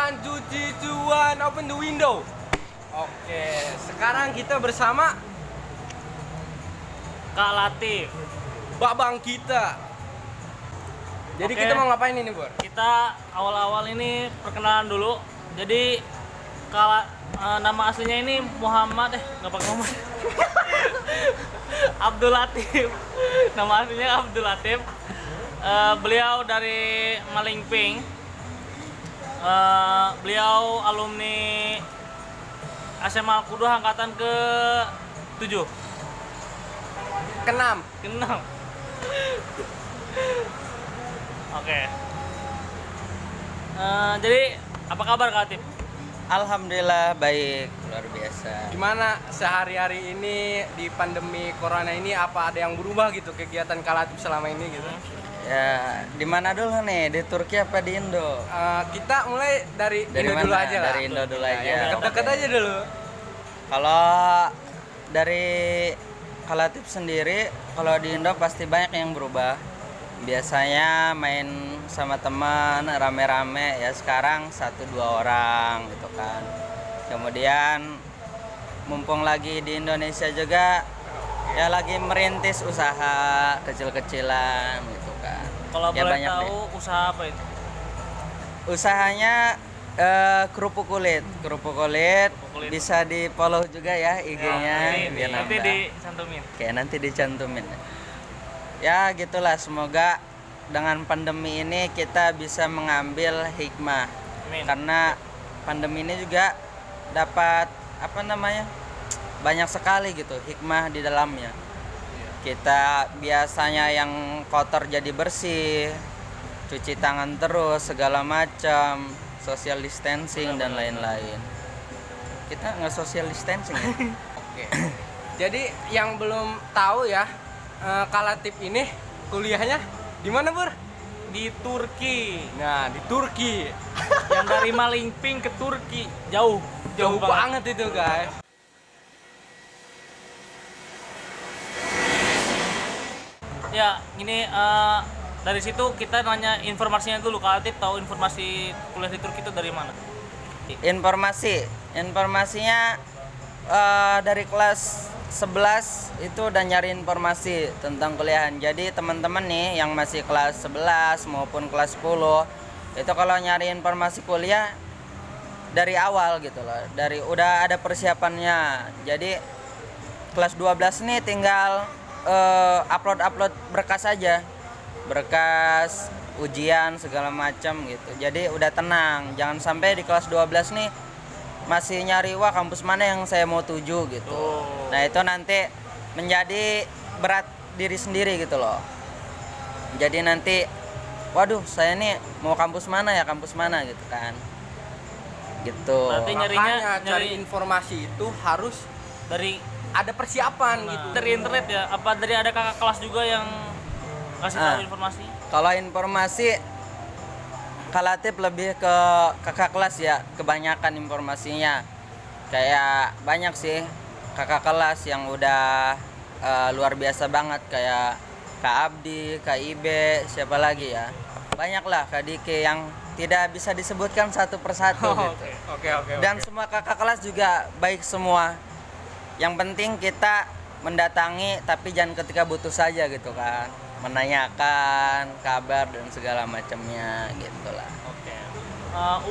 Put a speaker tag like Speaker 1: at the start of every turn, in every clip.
Speaker 1: One, two, three, two, one, open the window. Oke, sekarang kita bersama
Speaker 2: Kak Latif.
Speaker 1: babang kita. Jadi
Speaker 2: Oke.
Speaker 1: kita mau ngapain ini, Bor?
Speaker 2: Kita awal-awal ini perkenalan dulu. Jadi nama aslinya ini Muhammad nggak pakai Muhammad. Abdul Latif. Nama aslinya Abdul Latif. Beliau dari Malingping. Beliau alumni SMA Al-Quduh angkatan ke-7.
Speaker 1: Kenam.
Speaker 2: Kenal. Oke. Jadi apa kabar Kak Latif?
Speaker 3: Alhamdulillah baik, luar biasa.
Speaker 1: Gimana sehari-hari ini di pandemi corona ini, apa ada yang berubah gitu kegiatan Kalatif selama ini gitu?
Speaker 3: Ya, di mana dulu nih? Di Turki apa di Indo?
Speaker 1: Kita mulai dari
Speaker 3: Dari
Speaker 1: Indo dulu
Speaker 3: mana?
Speaker 1: aja lah.
Speaker 3: Dari Indo dulu aja.
Speaker 1: Yang deket-deket aja dulu.
Speaker 3: Kalau dari Kalatif sendiri, kalau di Indo pasti banyak yang berubah. Biasanya main sama teman rame-rame, ya sekarang 1-2 orang gitu kan. Kemudian mumpung lagi di Indonesia juga, ya lagi merintis usaha kecil-kecilan gitu kan.
Speaker 2: Kalau
Speaker 3: Ya,
Speaker 2: boleh
Speaker 3: banyak
Speaker 2: tahu usaha apa itu?
Speaker 3: Usahanya kerupuk kulit.
Speaker 2: Kerupuk kulit.
Speaker 3: Bisa di follow juga ya IG-nya biar
Speaker 2: Nanti
Speaker 3: nambah.
Speaker 2: dicantumin.
Speaker 3: Oke, nanti dicantumin. Ya gitulah, semoga dengan pandemi ini kita bisa mengambil hikmah.
Speaker 2: Amin.
Speaker 3: Karena pandemi ini juga dapat banyak sekali gitu hikmah di dalamnya. Kita biasanya yang kotor jadi bersih, cuci tangan terus segala macam, social distancing dan lain-lain. Kita nggak social distancing ya?
Speaker 1: Oke. Jadi yang belum tahu ya, Kalatif ini kuliahnya di mana, Bur?
Speaker 2: Di Turki.
Speaker 1: Nah, di Turki.
Speaker 2: Yang dari Malingping ke Turki jauh
Speaker 1: Jauh banget itu, guys.
Speaker 2: Ya ini dari situ kita nanya informasinya dulu. Kak Latif tahu informasi kuliah di Turki itu dari mana?
Speaker 3: Informasinya dari kelas 11 itu udah nyari informasi tentang kuliahan. Jadi teman-teman nih yang masih kelas 11 maupun kelas 10 itu kalau nyari informasi kuliah dari awal gitu loh. Dari udah ada persiapannya. Jadi kelas 12 nih tinggal upload berkas aja. Berkas ujian segala macam gitu. Jadi udah tenang. Jangan sampai di kelas 12 nih masih nyari wah kampus mana yang saya mau tuju gitu. Nah itu nanti menjadi berat diri sendiri gitu loh. Jadi nanti waduh saya nih mau kampus mana gitu kan. Gitu.
Speaker 2: Berarti
Speaker 1: Makanya cari
Speaker 2: nyari
Speaker 1: informasi itu harus
Speaker 2: dari
Speaker 1: ada persiapan gitu.
Speaker 2: dari internet ya? Apa dari ada kakak kelas juga yang kasih tahu informasi?
Speaker 3: Kalau informasi Kalatif lebih ke kakak kelas ya, kebanyakan informasinya. Kayak banyak sih kakak kelas yang udah luar biasa banget, kayak Kak Abdi, Kak Ibe, siapa lagi ya. Banyak lah Kak Diki yang tidak bisa disebutkan satu persatu gitu.
Speaker 1: Oke.
Speaker 3: Dan semua kakak kelas juga baik semua. Yang penting kita mendatangi tapi jangan ketika butuh saja gitu kan. Menanyakan kabar dan segala macamnya gitulah.
Speaker 2: Oke.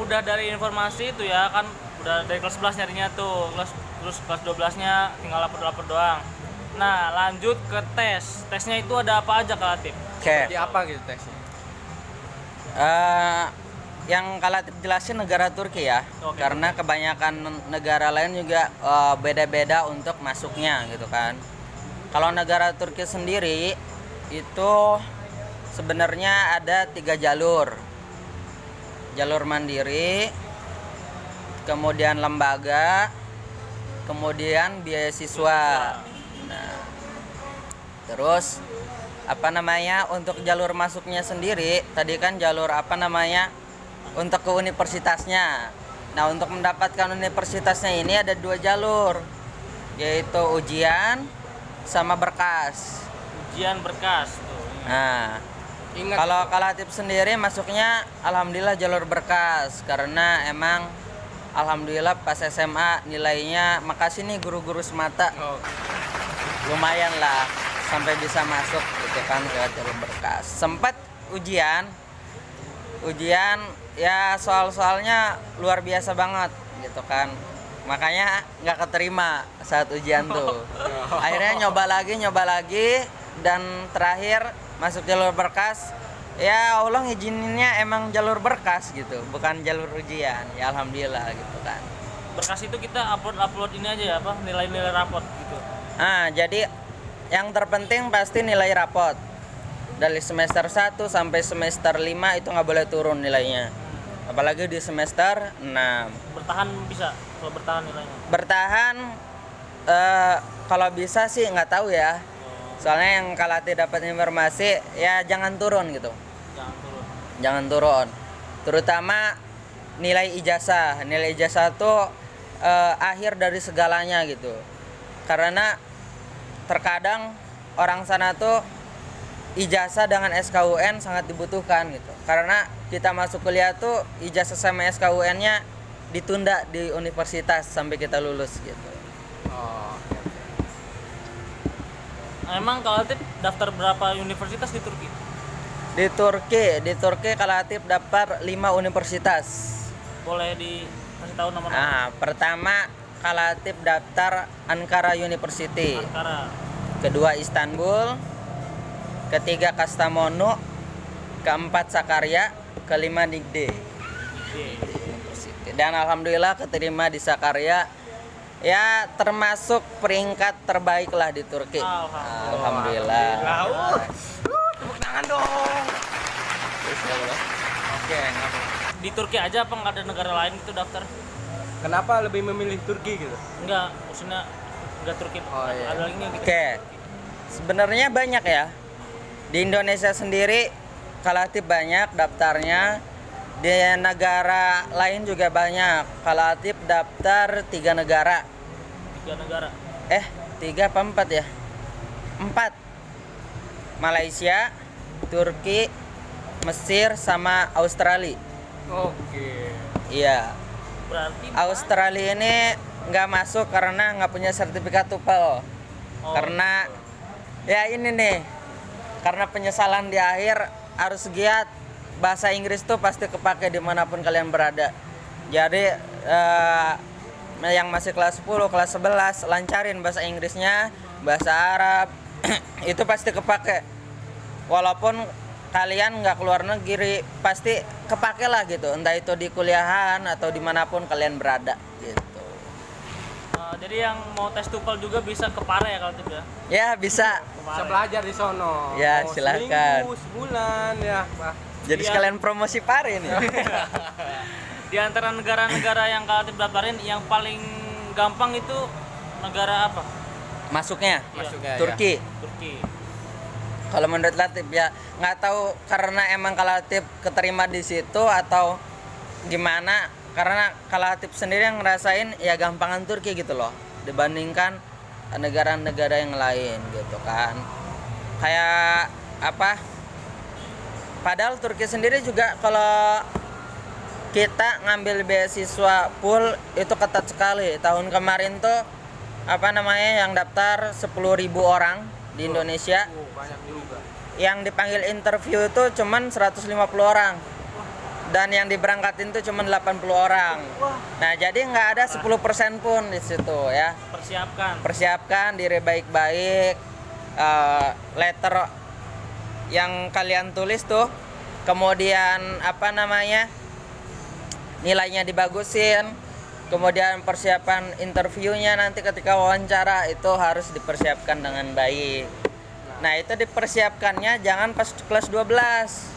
Speaker 2: Udah dari informasi itu ya kan, udah dari kelas 11 nyarinya tuh, terus kelas 12-nya tinggal lapor doang. Nah, lanjut ke tes. Tesnya itu ada apa aja Kak Latif?
Speaker 3: Oke.
Speaker 1: Seperti apa gitu tesnya?
Speaker 3: Yang Kalatif jelasin negara Turki ya.
Speaker 2: Oke.
Speaker 3: Karena kebanyakan negara lain juga beda-beda untuk masuknya gitu kan. Kalau negara Turki sendiri itu sebenarnya ada 3 jalur. Jalur mandiri, kemudian lembaga, kemudian beasiswa. Nah, terus untuk jalur masuknya sendiri tadi kan jalur untuk ke universitasnya. Nah, untuk mendapatkan universitasnya ini ada 2 jalur, yaitu ujian sama berkas.
Speaker 2: Ujian berkas tuh.
Speaker 3: Nah,
Speaker 1: Ingat.
Speaker 3: Kalau Kalatif sendiri masuknya alhamdulillah jalur berkas karena emang alhamdulillah pas SMA nilainya, makasih nih guru-guru semata,
Speaker 1: Oh,
Speaker 3: lumayan lah sampai bisa masuk gitu kan ke jalur berkas. Sempat ujian ya soal-soalnya luar biasa banget gitu kan, makanya nggak keterima saat ujian tuh. Akhirnya nyoba lagi dan terakhir masuk jalur berkas. Ya Allah ngizininnya emang jalur berkas gitu, bukan jalur ujian. Ya alhamdulillah gitu kan.
Speaker 2: Berkas itu kita upload ini aja ya, apa nilai-nilai rapot gitu.
Speaker 3: Jadi yang terpenting pasti nilai rapot. Dari semester 1 sampai semester 5 itu nggak boleh turun nilainya. Apalagi di semester 6.
Speaker 2: Bertahan bisa, kalau bertahan nilainya.
Speaker 3: Bertahan kalau bisa sih nggak tahu ya. Soalnya yang Kalati dapat informasi ya jangan turun gitu.
Speaker 2: Jangan turun.
Speaker 3: Jangan turun. Terutama nilai ijazah. Nilai ijazah tuh akhir dari segalanya gitu. Karena terkadang orang sana tuh ijazah dengan SKUN sangat dibutuhkan gitu. Karena kita masuk kuliah tuh ijazah sama SKUN-nya ditunda di universitas sampai kita lulus gitu.
Speaker 1: oh, oke, oke.
Speaker 2: Nah, emang Kalatif daftar berapa universitas di Turki?
Speaker 3: Di Turki Kalatif daftar 5 universitas.
Speaker 2: Boleh dikasih tahu nama-nama?
Speaker 3: Nah, pertama Kalatif daftar Ankara University.
Speaker 2: Ankara.
Speaker 3: Kedua Istanbul, ketiga Kastamonu, keempat Sakarya, kelima Nigde.
Speaker 2: Oke.
Speaker 3: Dan alhamdulillah keterima di Sakarya. Ya termasuk peringkat terbaik lah di Turki.
Speaker 2: Alhamdulillah.
Speaker 3: Alhamdulillah.
Speaker 1: Tepuk tangan dong.
Speaker 3: Oke.
Speaker 2: Di Turki aja apa nggak ada negara lain gitu daftar?
Speaker 1: Kenapa lebih memilih Turki gitu?
Speaker 2: Enggak, maksudnya enggak Turki.
Speaker 1: Oh, iya.
Speaker 2: Ada lagi nggak gitu?
Speaker 3: Oke. Sebenarnya banyak ya. Di Indonesia sendiri Kalatif banyak daftarnya. Di negara lain juga banyak. Kalatif daftar 3 negara.
Speaker 2: 3 negara.
Speaker 3: 3 apa 4 ya? 4. Malaysia, Turki, Mesir sama Australia.
Speaker 1: Oke.
Speaker 3: Iya.
Speaker 2: Berarti
Speaker 3: Australia ini nggak masuk karena nggak punya sertifikat TOEFL.
Speaker 2: Oh.
Speaker 3: Karena ya ini nih, karena penyesalan di akhir harus giat. Bahasa Inggris tuh pasti kepake dimanapun kalian berada. Jadi yang masih kelas 10, kelas 11 lancarin bahasa Inggrisnya, bahasa Arab itu pasti kepake. Walaupun kalian nggak keluar negeri pasti kepake lah gitu, entah itu di kuliahan atau dimanapun kalian berada gitu.
Speaker 2: Jadi yang mau tes TOEFL juga bisa ke Pare ya kalau ya?
Speaker 3: Ya bisa.
Speaker 1: Bisa belajar di sono.
Speaker 3: Ya,
Speaker 1: Mau
Speaker 3: silakan.
Speaker 1: seminggu, sebulan ya. Bah.
Speaker 3: Jadi
Speaker 2: Iya.
Speaker 3: sekalian promosi Pare nih.
Speaker 2: Di antara negara-negara yang Kalatif daftarin yang paling gampang itu negara apa?
Speaker 3: Masuknya
Speaker 1: Masuknya,
Speaker 3: Turki.
Speaker 2: Turki.
Speaker 3: Kalau menurut Latif ya nggak tahu karena emang Kalatif keterima di situ atau gimana, karena Kalatif sendiri yang ngerasain ya gampangan Turki gitu loh dibandingkan negara-negara yang lain gitu kan. Kayak apa, padahal Turki sendiri juga kalau kita ngambil beasiswa full itu ketat sekali. Tahun kemarin tuh apa namanya yang daftar 10.000 orang di Indonesia.
Speaker 1: Banyak juga.
Speaker 3: Yang dipanggil interview itu cuman 150 orang. Dan yang diberangkatin tuh cuman 80 orang. Nah, jadi nggak ada 10% pun di situ ya. Persiapkan diri baik-baik. Letter yang kalian tulis tuh, kemudian apa namanya, nilainya dibagusin, kemudian persiapan interviewnya nanti ketika wawancara itu harus dipersiapkan dengan baik. Nah itu dipersiapkannya jangan pas kelas 12.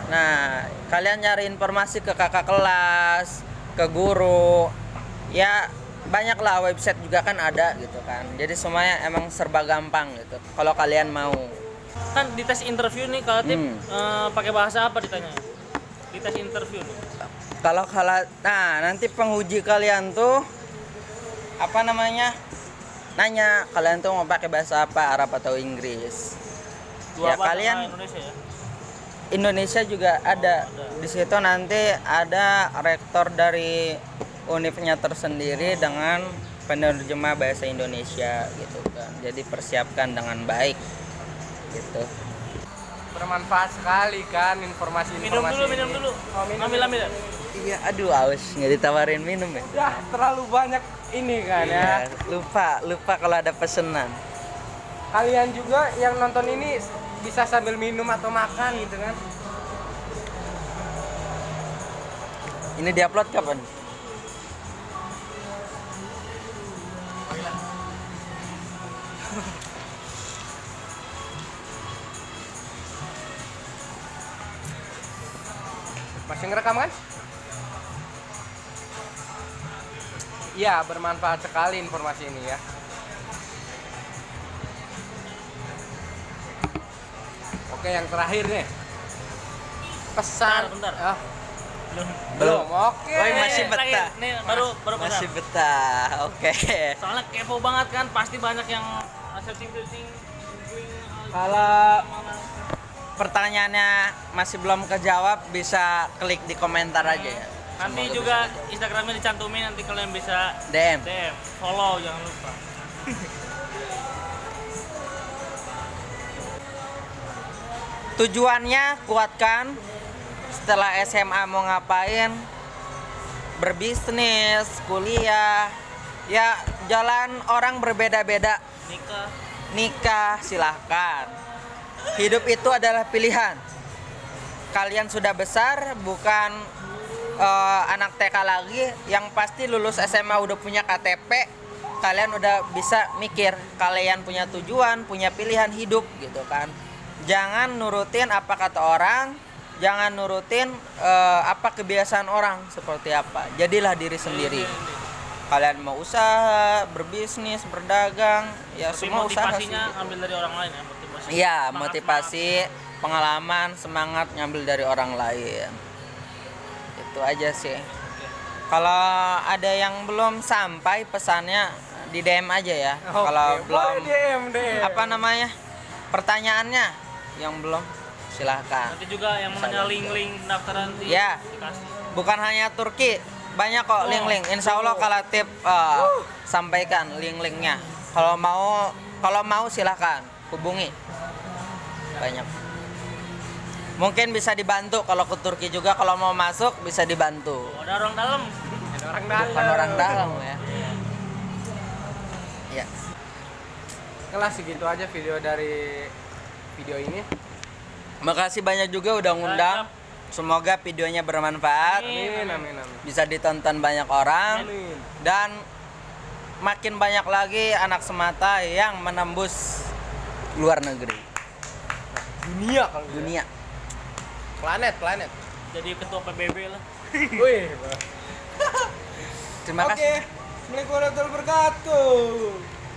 Speaker 3: Nah kalian nyari informasi ke kakak kelas, ke guru, ya banyak lah, website juga kan ada gitu kan. Jadi semuanya emang serba gampang gitu kalau kalian mau.
Speaker 2: Kan di tes interview nih Kalatif pakai bahasa apa ditanya? Di tes interview nih.
Speaker 3: Nah nanti penguji kalian tuh apa namanya, nanya kalian tuh mau pakai bahasa apa, Arab atau Inggris.
Speaker 2: Dua
Speaker 3: Ya
Speaker 2: bahasa
Speaker 3: kalian
Speaker 2: Indonesia ya.
Speaker 3: Indonesia juga ada. Di situ nanti ada rektor dari univnya tersendiri dengan penerjemah bahasa Indonesia gitu kan. Jadi persiapkan dengan baik gitu.
Speaker 1: Bermanfaat sekali kan informasi-informasi
Speaker 2: Minum
Speaker 1: ini.
Speaker 2: dulu.
Speaker 1: Oh, minum.
Speaker 2: Ambil.
Speaker 3: Iya, aduh aus nggak ditawarin minum ya.
Speaker 1: Ya, terlalu banyak ini kan ya.
Speaker 3: Iya, lupa kalau ada pesenan.
Speaker 1: Kalian juga yang nonton ini bisa sambil minum atau makan gitu kan.
Speaker 3: Ini diupload kapan?
Speaker 1: Masih ngerekam kan? Iya, bermanfaat sekali informasi ini ya. Oke, yang terakhir nih. Pesan.
Speaker 2: Bentar.
Speaker 1: Ah,
Speaker 3: Belum.
Speaker 1: Oke.
Speaker 3: Oh, masih betah.
Speaker 2: Terakhir, nih baru pesan.
Speaker 3: Masih betah. Oke.
Speaker 2: Soalnya kepo banget kan, pasti banyak yang searching.
Speaker 1: Kalau
Speaker 3: Pertanyaannya masih belum kejawab, bisa klik di komentar aja ya.
Speaker 2: Nanti
Speaker 3: Semoga
Speaker 2: juga
Speaker 3: bisa
Speaker 2: Instagramnya dicantumin, nanti kalian bisa
Speaker 3: DM.
Speaker 2: follow, jangan lupa.
Speaker 3: Tujuannya kuatkan setelah SMA mau ngapain, berbisnis, kuliah, ya jalan orang berbeda-beda. Nikah silahkan. Hidup itu adalah pilihan. Kalian sudah besar, bukan anak TK lagi. Yang pasti lulus SMA udah punya KTP, kalian udah bisa mikir. Kalian punya tujuan, punya pilihan hidup gitu kan. Jangan nurutin apa kata orang, jangan nurutin apa kebiasaan orang seperti apa. Jadilah diri sendiri. Kalian mau usaha, berbisnis, berdagang, ya
Speaker 2: Tapi
Speaker 3: semua usaha sih.
Speaker 2: motivasinya ambil dari orang lain ya, motivasi.
Speaker 3: Iya,
Speaker 2: Semangat,
Speaker 3: motivasi, pengalaman, semangat ngambil dari orang lain. Itu aja sih. Kalau ada yang belum sampai pesannya di DM aja ya.
Speaker 1: Oke,
Speaker 3: Kalau belum
Speaker 1: boleh DM.
Speaker 3: apa namanya? Pertanyaannya yang belum silahkan.
Speaker 2: Nanti juga yang
Speaker 3: Bisa
Speaker 2: menanya
Speaker 3: juga.
Speaker 2: link pendaftaran
Speaker 3: Ya.
Speaker 2: dikasih.
Speaker 3: Bukan hanya Turki, banyak kok link-link. Insya Allah kalau tip sampaikan link-linknya. Kalau mau silahkan hubungi. Banyak. Mungkin bisa dibantu kalau ke Turki juga, kalau mau masuk bisa dibantu.
Speaker 2: Oh, ada orang dalam.
Speaker 1: Ada orang dalam.
Speaker 3: Bukan orang dalam ya. Ya.
Speaker 1: Kelas segitu aja video dari video ini.
Speaker 3: Makasih banyak juga udah ngundang. Semoga videonya bermanfaat.
Speaker 1: Amin, amin, amin.
Speaker 3: Bisa ditonton banyak orang.
Speaker 1: Amin.
Speaker 3: Dan makin banyak lagi anak Semata yang menembus luar negeri,
Speaker 1: Dunia kalau gitu.
Speaker 3: dunia.
Speaker 1: Planet.
Speaker 2: Jadi ketua PBB lah.
Speaker 1: Wih.
Speaker 3: Terima
Speaker 1: Oke.
Speaker 3: kasih.
Speaker 1: Assalamualaikum warahmatullahi wabarakatuh.